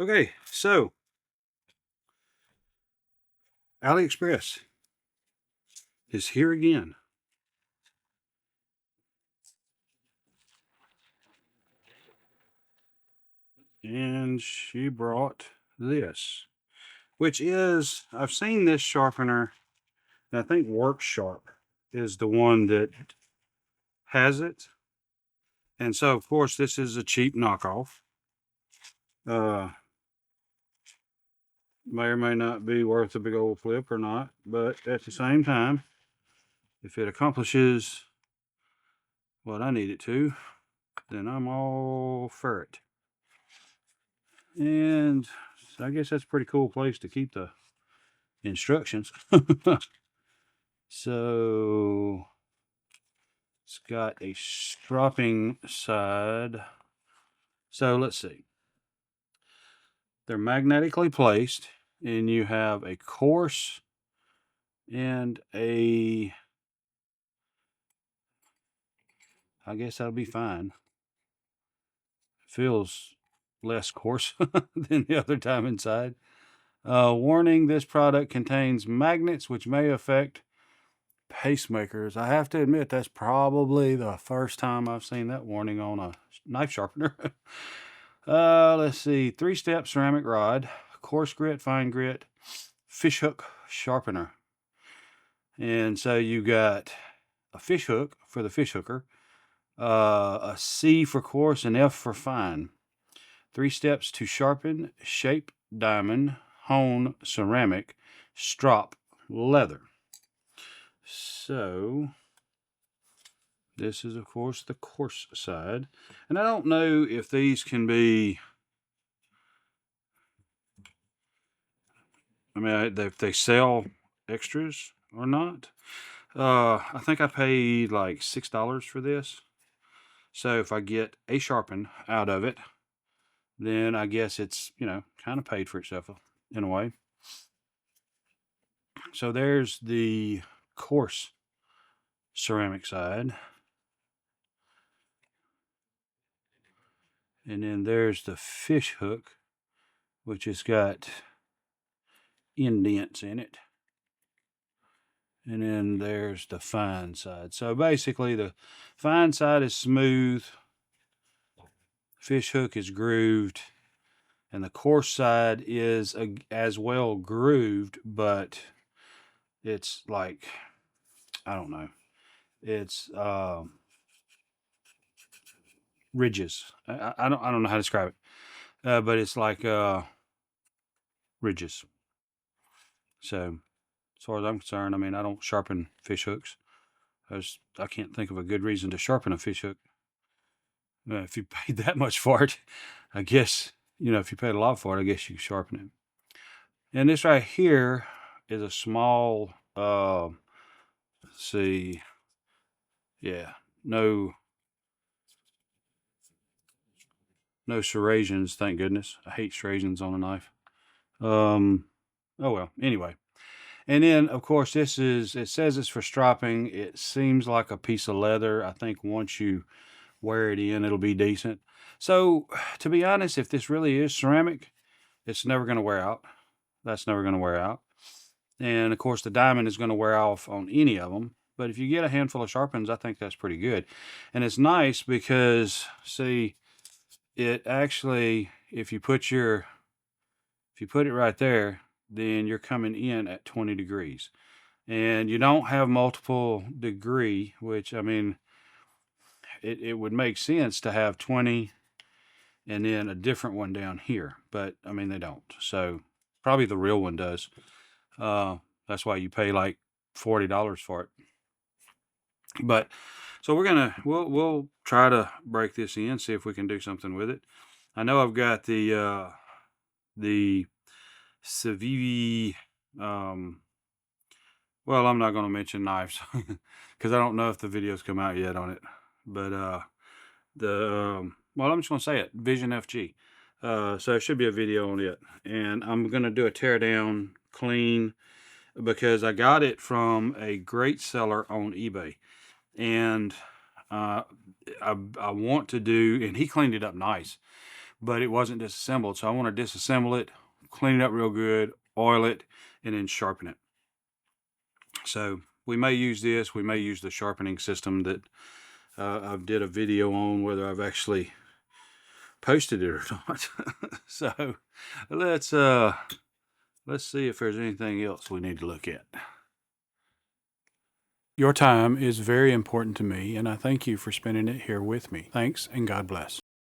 Okay, so AliExpress is here again. And she brought this, which is, I've seen this sharpener, and I think Worksharp is the one that has it. And so, of course, this is a cheap knockoff. May or may not be worth a big old flip or not, but at the same time, if it accomplishes what I need it to, then I'm all for it. And so I guess that's a pretty cool place to keep the instructions. So it's got a stropping side. So let's see. They're magnetically placed, and you have a coarse and a, I guess that'll be fine. Feels less coarse than the other time inside. Warning, this product contains magnets which may affect pacemakers. I have to admit, that's probably the first time I've seen that warning on a knife sharpener. Let's see. 3-step ceramic rod, coarse grit, fine grit, fish hook sharpener. And so you got a fish hook for the fish hooker, a C for coarse, and F for fine. 3 steps to sharpen, shape, diamond, hone, ceramic, strop, leather. So this is, of course, the coarse side. And I don't know if these can be, I mean, if they sell extras or not. I think I paid like $6 for this. So if I get a sharpen out of it, then I guess it's, kind of paid for itself in a way. So there's the coarse ceramic side. And then there's the fish hook, which has got indents in it. And then there's the fine side. So basically the fine side is smooth, fish hook is grooved, and the coarse side is as well grooved, but it's like, I don't know, it's ridges. I don't know how to describe it, but it's like ridges. So as far as I'm concerned, I mean, I don't sharpen fish hooks. I can't think of a good reason to sharpen a fish hook. If you paid that much for it, I guess, if you paid a lot for it, I guess you can sharpen it. And this right here is a small, let's see, yeah, no serrations, thank goodness. I hate serrations on a knife. Oh well, anyway. And then, of course, it says it's for stropping. It seems like a piece of leather. I think once you wear it in, it'll be decent. So, to be honest, if this really is ceramic, it's never going to wear out. That's never going to wear out. And, of course, the diamond is going to wear off on any of them. But if you get a handful of sharpens, I think that's pretty good. And it's nice because, see, it actually, if you put it right there, then you're coming in at 20 degrees. And you don't have multiple degree, which, I mean, it would make sense to have 20 and then a different one down here. But, I mean, they don't. So, probably the real one does. That's why you pay like $40 for it. But, so we'll try to break this in, see if we can do something with it. I know I've got the Civivi, well, I'm not going to mention knives because I don't know if the video's come out yet on it. But well, I'm just going to say it, Vision FG. So it should be a video on it. And I'm going to do a tear down clean because I got it from a great seller on eBay. And I want to do, and he cleaned it up nice. but it wasn't disassembled. So I want to disassemble it, clean it up real good, oil it, and then sharpen it. So we may use this. We may use the sharpening system that I did a video on, whether I've actually posted it or not. So let's see if there's anything else we need to look at. Your time is very important to me, and I thank you for spending it here with me. Thanks, and God bless.